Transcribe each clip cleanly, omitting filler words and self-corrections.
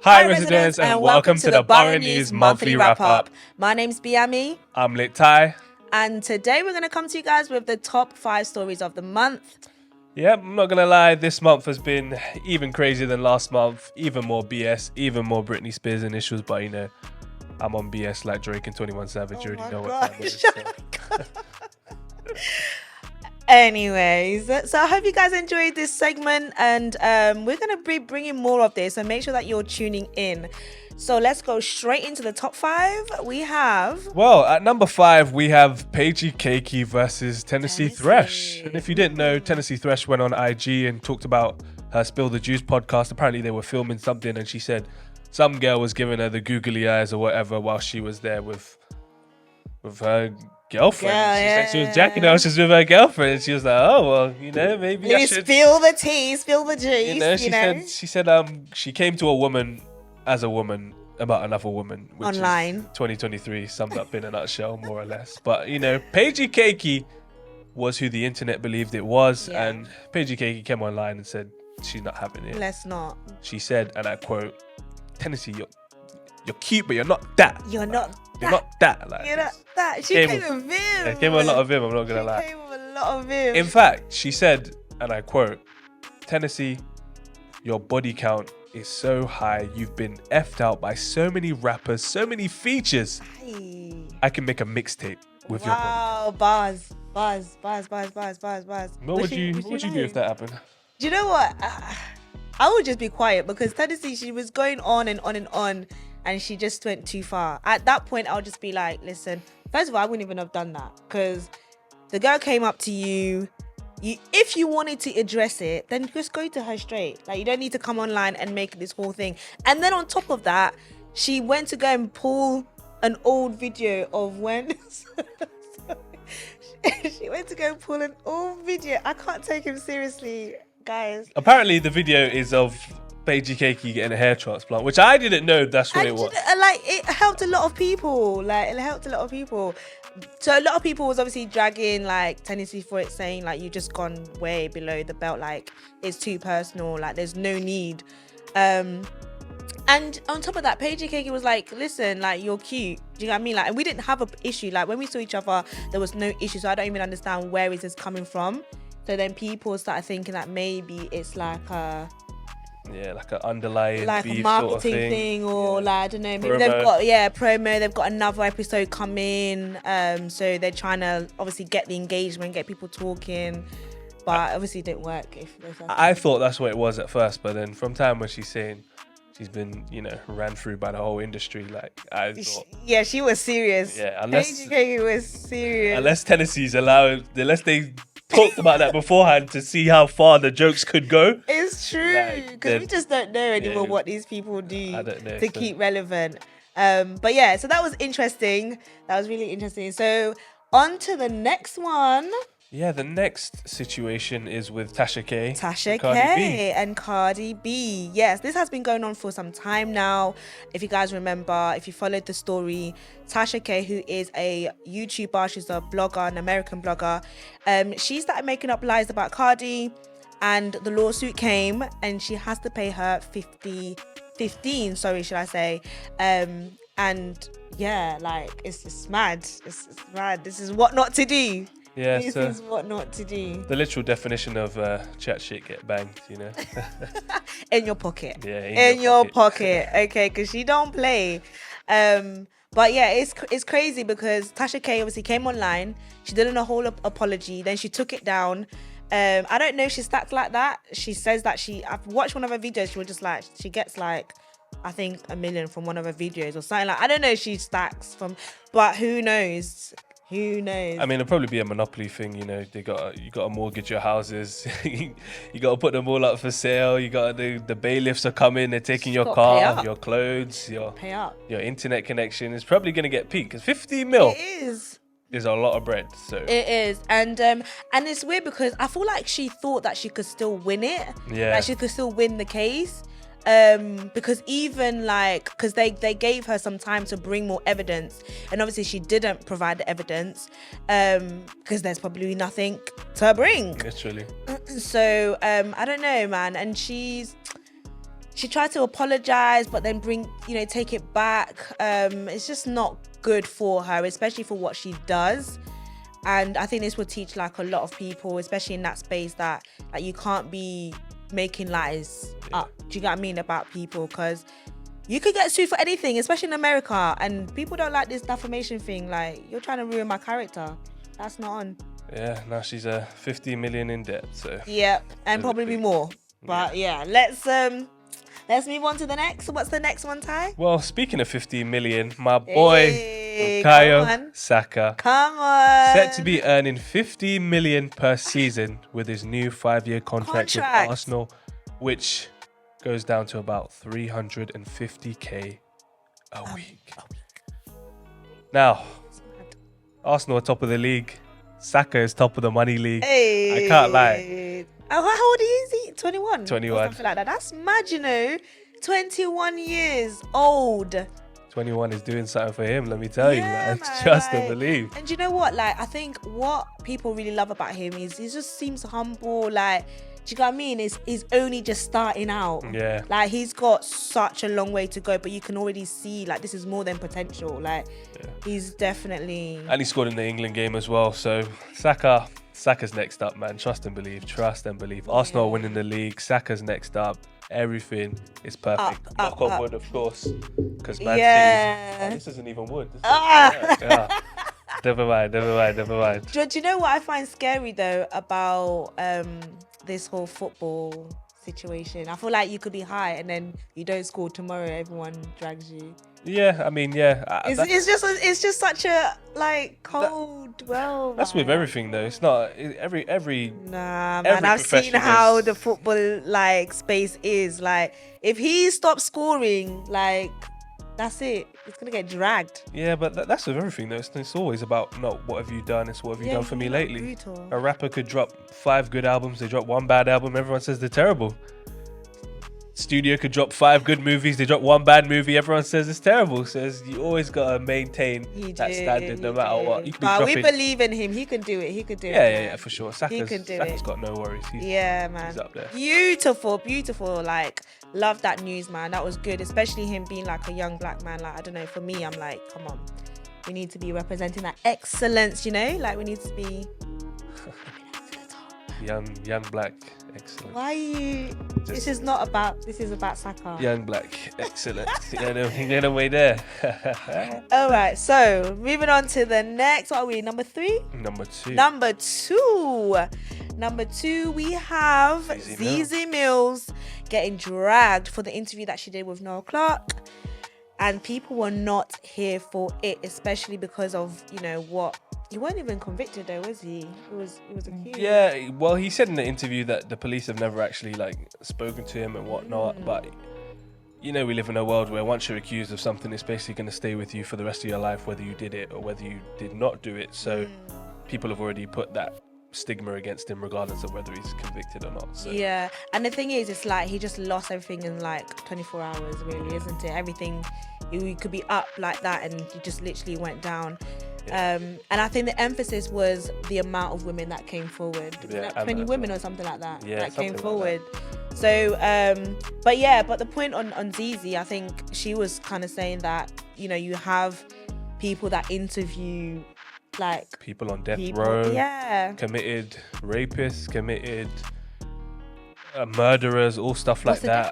Hi residents and welcome to the Borough News Monthly Wrap-Up. My name's Biami I'm Tate. and today we're going to come to you guys with the top 5 stories of the month. Yep, I'm not going to lie, this month has been even crazier than last month. Even more BS, even more Britney Spears and issues, but you know, I'm on BS like Drake and 21 Savage. You already know what time it is. So. Anyways, so I hope you guys enjoyed this segment and we're going to be bringing more of this, so make sure that you're tuning in. So let's go straight into the top 5. We have... Well, at number 5, we have Paigey, Cakey versus Tennesse Thresh. And if you didn't know, Tennesse Thresh went on IG and talked about her Spill the Juice podcast. Apparently they were filming something and she said some girl was giving her the googly eyes or whatever while she was there with her girlfriend. She said she was jacking out. She was with her girlfriend. And she was like, "Oh well, you know, maybe I should spill the tea, spill the juice." You know, she said she came to a woman as a woman about another woman, which online. Is 2023 summed up in a nutshell, more or less. But you know, Paigey Cakey was who the internet believed it was, and Paigey Cakey came online and said she's not having it. Let's not. She said, and I quote, "Tennesse, you're cute, but you're not that. You're not that. Like, you're not that." She came with vim. Yeah, came with a lot of vim. I'm not gonna lie. She came with a lot of vim. In fact, she said, and I quote, "Tennesse, your body count is so high. You've been effed out by so many rappers, so many features. Hey. I can make a mixtape with your body." Wow, bars. What would you do if that happened? Do you know what? I would just be quiet because Tennesse, she was going on and on and on, and she just went too far. At that point, I'll just be like, listen, first of all, I wouldn't even have done that because the girl came up to you. If you wanted to address it, then just go to her straight. Like, you don't need to come online and make this whole thing. And then on top of that, she went to go and pull an old video of when... She went to go and pull an old video. I can't take him seriously, guys. Apparently, the video is of Paigey Cakey getting a hair transplant, which I didn't know that's what it was. Like, it helped a lot of people. So a lot of people was obviously dragging like Tennesse for it, saying like you've just gone way below the belt, like it's too personal, like there's no need. And on top of that, Paigey Cakey was like, listen, like you're cute. Do you know what I mean? Like, and we didn't have an issue. Like when we saw each other, there was no issue. So I don't even understand where is this coming from. So then people started thinking that maybe it's like like an underlying like beef a marketing sort of thing, or like I don't know, maybe promo. they've got promo, they've got another episode coming, so they're trying to obviously get the engagement, get people talking, but obviously it didn't work. I thought that's what it was at first, but then from time when she's saying she's been, you know, ran through by the whole industry, like I thought, she was serious. Unless Cakey was serious. Unless Tennessee's allowed, unless they talked about that beforehand to see how far the jokes could go. It's true, because we just don't know anymore what these people do to keep relevant. But yeah, so that was interesting. That was really interesting. So on to the next one. Yeah, the next situation is with Tasha and Cardi B. Yes, this has been going on for some time now. If you guys remember, if you followed the story, Tasha K, who is a YouTuber, she's a blogger, an American blogger, she started making up lies about Cardi, and the lawsuit came, and she has to pay her 15, should I say. And yeah, like it's mad. It's mad. This is what not to do. Yeah, this is what not to do. The literal definition of chat shit get banged, you know. In your pocket. Yeah, in your pocket. Okay, because she don't play. But yeah, it's crazy because Tasha K obviously came online. She did a whole apology. Then she took it down. I don't know if she stacks like that. She says that I've watched one of her videos. She was just like, she gets like, I think 1 million from one of her videos or something like. I don't know if she stacks from, but who knows? Who knows? I mean, it'll probably be a monopoly thing, you know. You got to mortgage your houses. You got to put them all up for sale. You got to the bailiffs are coming. They're taking your car, your clothes, your internet connection. It's probably gonna get peaked because 50 mil. It is a lot of bread. So it is, and it's weird because I feel like she thought that she could still win it. Yeah, like she could still win the case. Because even like, because they gave her some time to bring more evidence, and obviously she didn't provide the evidence because there's probably nothing to bring, literally. So I don't know, man. And she's she tried to apologize, but then take it back. It's just not good for her, especially for what she does. And I think this would teach like a lot of people, especially in that space, that like you can't be making lies up. Do you get what I mean about people? Because you could get sued for anything, especially in America, and people don't like this defamation thing. Like, you're trying to ruin my character. That's not on. Yeah, now she's 50 million in debt. So yep, and probably more. But yeah, let's move on to the next. What's the next one, Ty? Well, speaking of 50 million, my boy Bukayo Saka, come on, set to be earning 50 million per season with his new 5-year contract with Arsenal, which goes down to about 350k a week. Now, Arsenal are top of the league. Saka is top of the money league. Hey. I can't lie. How old is he? 21? 21. Something like that. That's mad, 21 years old. 21 is doing something for him, let me tell you, man. Trust and believe. And you know what? Like, I think what people really love about him is he just seems humble. Like, do you know what I mean? He's only just starting out. Yeah. Like, he's got such a long way to go, but you can already see, like, this is more than potential. Like, he's definitely... And he scored in the England game as well. So, Saka's next up, man. Trust and believe. Trust and believe. Arsenal are winning the league. Saka's next up. Everything is perfect. Knock on wood, of course. Because Man City... Oh, this isn't even wood. Never mind. Do you know what I find scary, though, about... this whole football situation? I feel like you could be high and then you don't score tomorrow, everyone drags you. Yeah, I mean, yeah. It's just such a like cold world. That's with everything though. It's not every. Nah, man. I've seen how the football like space is. Like, if he stops scoring, like, that's it. It's gonna get dragged. Yeah, but that's with everything though. It's always about not what have you done. It's what have you done for me lately. Brutal. A rapper could drop 5 good albums. They drop 1 bad album. Everyone says they're terrible. Studio could drop 5 good movies. They drop 1 bad movie. Everyone says it's terrible. Says you always gotta maintain that standard no matter what. You could we believe in him. He can do it. Yeah, for sure. Saka's it. got no worries. Man. He's up there. Beautiful. Like, love that news, man. That was good, especially him being like a young black man. Like, I don't know. For me, I'm like, come on, we need to be representing that excellence. Like, we need to be young black excellence. Why are you? This is about Saka. Young black excellence. You're the way there. All right, so moving on to the next. What are we? Number 3? Number 2. Number 2, we have ZeZe Millz getting dragged for the interview that she did with Noel Clarke. And people were not here for it, especially because of, what... He wasn't even convicted though, was he? He was accused. Yeah, well, he said in the interview that the police have never actually, spoken to him and whatnot. But, we live in a world where once you're accused of something, it's basically going to stay with you for the rest of your life, whether you did it or whether you did not do it. So people have already put that stigma against him regardless of whether he's convicted or not. So. Yeah, and the thing is, it's like he just lost everything in 24 hours, really, isn't it? Everything, you could be up like that and he just literally went down. And I think the emphasis was the amount of women that came forward. 20 women or something like that that came forward. That. So, but the point on ZeZe, I think she was kind of saying that, you have people that interview people on death row, committed rapists, committed murderers, all stuff like that.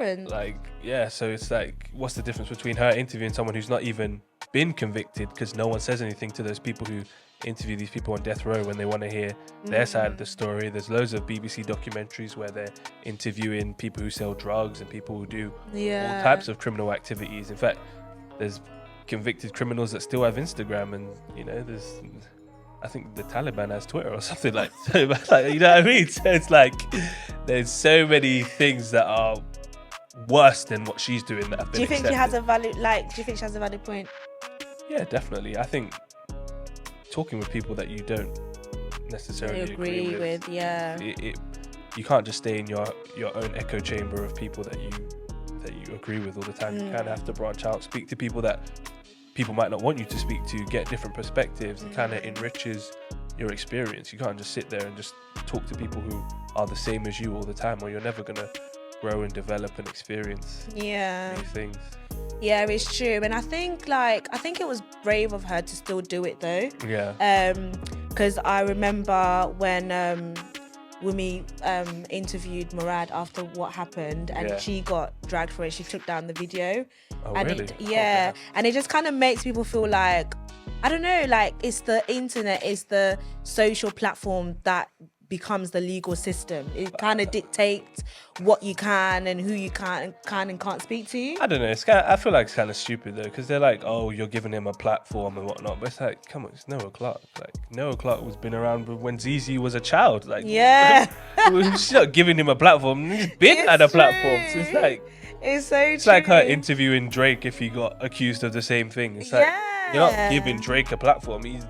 So it's what's the difference between her interviewing someone who's not even been convicted, because no one says anything to those people who interview these people on death row when they want to hear their side of the story. There's loads of BBC documentaries where they're interviewing people who sell drugs and people who do all types of criminal activities. In fact, there's convicted criminals that still have Instagram, and there's, I think the Taliban has Twitter or something you know what I mean? So it's there's so many things that are worse than what she's doing that have been accepted. Do you think she has a valid point? Yeah, definitely. I think talking with people that you don't necessarily agree with, you can't just stay in your own echo chamber of people that you agree with all the time. You kind of have to branch out, speak to people that people might not want you to speak to, get different perspectives. It kind of enriches your experience. You can't just sit there and just talk to people who are the same as you all the time, or you're never gonna grow and develop and experience Yeah. new things. Yeah, it's true. And I think it was brave of her to still do it though. Yeah. Because I remember when Wumi interviewed Murad after what happened, and she got dragged for it. She took down the video. Oh, and really? And it just kind of makes people feel like, I don't know, like it's the internet, it's the social platform that becomes the legal system. It kind of dictates what you can and who you can and can't speak to. I don't know. I feel like it's kind of stupid though, because they're like, oh, you're giving him a platform and whatnot. But it's like, come on, it's Noel Clarke. Like Noel Clarke was been around when ZeZe was a child. Like, yeah, she's not giving him a platform. He's been at a platform. So it's like, it's like her interviewing Drake if he got accused of the same thing. It's like, you're not giving Drake a platform. He's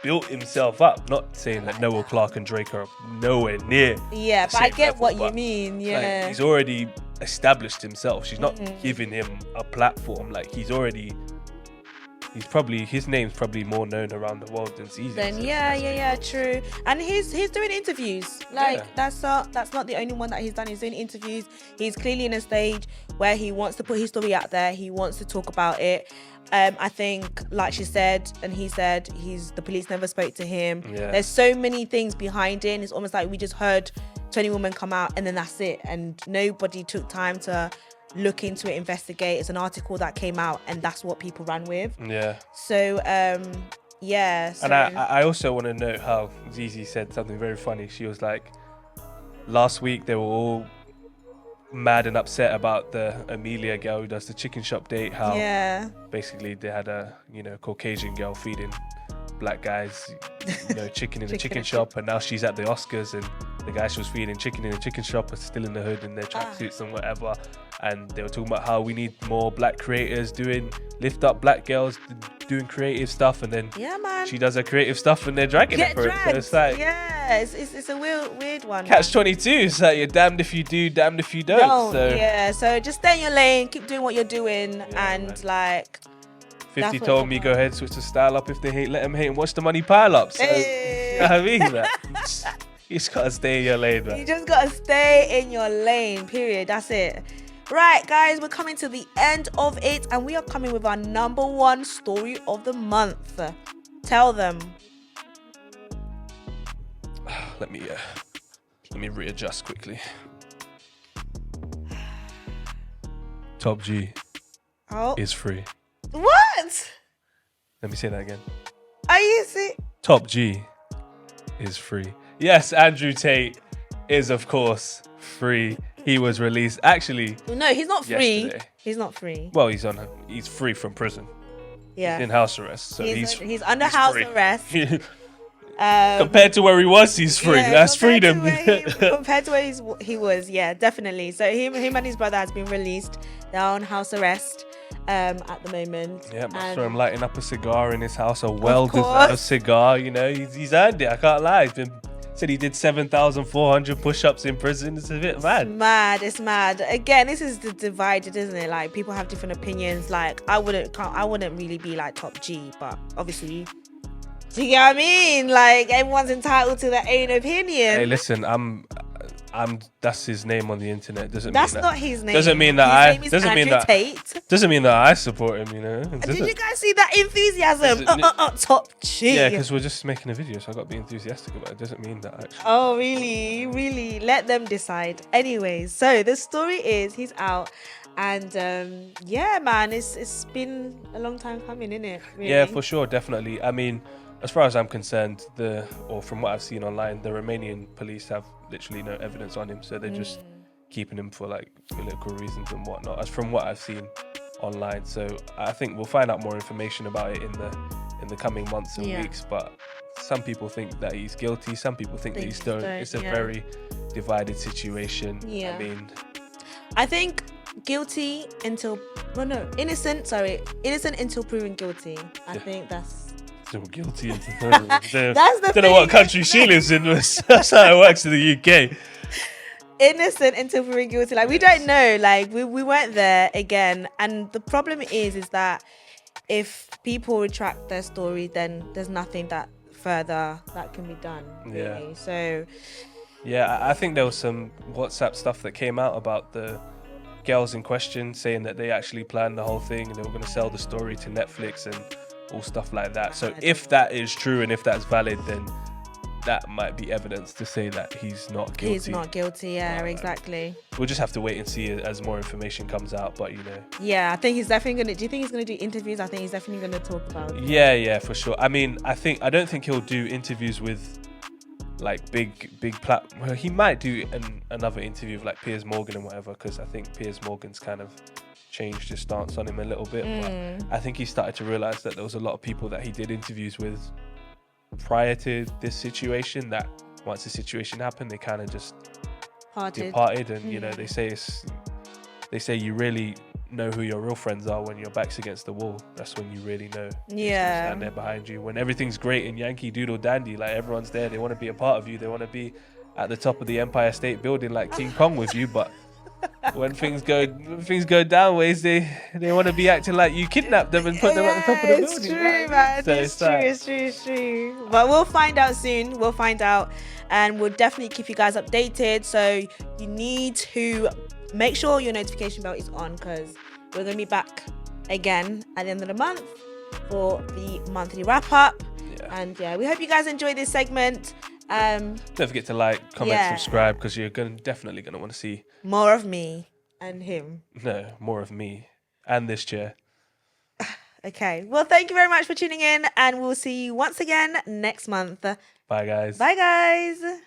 built himself up. Not saying that Noel Clarke and Drake are nowhere near. Yeah, but I get what you mean. Yeah, like, he's already established himself. She's not giving him a platform. Like his name's probably more known around the world than ZeZe. Then true. And he's doing interviews. Like that's not the only one that he's done. He's doing interviews. He's clearly in a stage where he wants to put his story out there. He wants to talk about it. I think, like she said, and he said, the police never spoke to him. Yeah. There's so many things behind it. And it's almost like we just heard 20 women come out and then that's it. And nobody took time to look into it, investigate. It's an article that came out and that's what people ran with. Yeah. So, yeah. So. And I also want to note how ZeZe said something very funny. She was like, last week they were all mad and upset about the Amelia girl who does the chicken shop date, how basically they had a Caucasian girl feeding black guys chicken in a chicken shop, and now she's at the Oscars and the guy she was feeding chicken in a chicken shop are still in the hood in their tracksuits and whatever. And they were talking about how we need more black creators lift up black girls doing creative stuff, and then she does her creative stuff and they're dragging her for it. So it's like, it's a weird one. Catch-22. It's like you're damned if you do, damned if you don't. So just stay in your lane, keep doing what you're doing, and like 50 told me go ahead, switch the style up. If they hate, let them hate and watch the money pile up. So you know what I mean? You just gotta stay in your lane, man. You just gotta stay in your lane, period. That's it. Right, guys, we're coming to the end of it, and we are coming with our number one story of the month. Tell them. Let me readjust quickly. Top G is free. What? Let me say that again. Are you see? Top G is free. Yes, Andrew Tate is of course free. He was released actually. No, he's not free. Yesterday. He's not free. Well, he's free from prison. Yeah. In house arrest. So he's under house arrest. Compared to where he was, he's free. That's freedom. Compared to where he was, yeah, definitely. So him and his brother has been released. They're on house arrest at the moment. Yeah, I saw him lighting up a cigar in his house, a well-deserved cigar. He's earned it. I can't lie. Said he did 7,400 push-ups in prison. It's a bit mad. It's mad. Again, this is the divided, isn't it? Like people have different opinions. Like I wouldn't really be like Top G, but obviously, do you get what I mean? Like everyone's entitled to their own opinion. Hey, listen, I'm. That's his name on the internet. That's not his name. Doesn't mean that Tate. Doesn't mean that I support him. Did you guys see that enthusiasm? Top G. Yeah, because we're just making a video, so I got to be enthusiastic about it. Doesn't mean that actually. Oh, really? Really? Let them decide. Anyways, so the story is he's out, and yeah, man, it's been a long time coming, isn't it? Really? Yeah, for sure, definitely. I mean, as far as I'm concerned, from what I've seen online, the Romanian police have literally no evidence on him, so they're just keeping him for like political reasons and whatnot. As from what I've seen online, so I think we'll find out more information about it in the coming months and weeks. But some people think that he's guilty, some people think that he's don't. It's a very divided situation. Yeah. I mean, I think innocent until proven guilty. I think that's. Guilty until don't know what country she lives in. That's how it works in the UK. Innocent until proven guilty. Like we don't know. Like we weren't there again. And the problem is that if people retract their story, then there's nothing that further that can be done. Really. Yeah. So Yeah, I think there was some WhatsApp stuff that came out about the girls in question saying that they actually planned the whole thing and they were going to sell the story to Netflix and all stuff like that. So if that is true and if that's valid, then that might be evidence to say that he's not guilty. He's not guilty, yeah, exactly. We'll just have to wait and see as more information comes out, but Yeah, I think he's definitely going to... Do you think he's going to do interviews? I think he's definitely going to talk about it. Yeah, for sure. I mean, I don't think he'll do interviews with like big well, he might do another interview with like Piers Morgan and whatever, because I think Piers Morgan's kind of changed his stance on him a little bit. But I think he started to realize that there was a lot of people that he did interviews with prior to this situation that once the situation happened, they kind of just departed. And they say you really know who your real friends are when your back's against the wall. That's when you really know who's stand there behind you. When everything's great and Yankee Doodle Dandy, like everyone's there, they want to be a part of you, they want to be at the top of the Empire State Building like King Kong with you, but when things go down ways, they want to be acting like you kidnapped them and put them at the top of the building. It's true, man. So it's true. But we'll find out soon. We'll find out, and we'll definitely keep you guys updated. So you need to make sure your notification bell is on, because we're going to be back again at the end of the month for the monthly wrap up. And we hope you guys enjoyed this segment. Don't forget to like, comment, subscribe, because you're definitely going to want to see more of me and him. No, more of me and this chair. Okay. Well, thank you very much for tuning in, and we'll see you once again next month. Bye, guys. Bye, guys.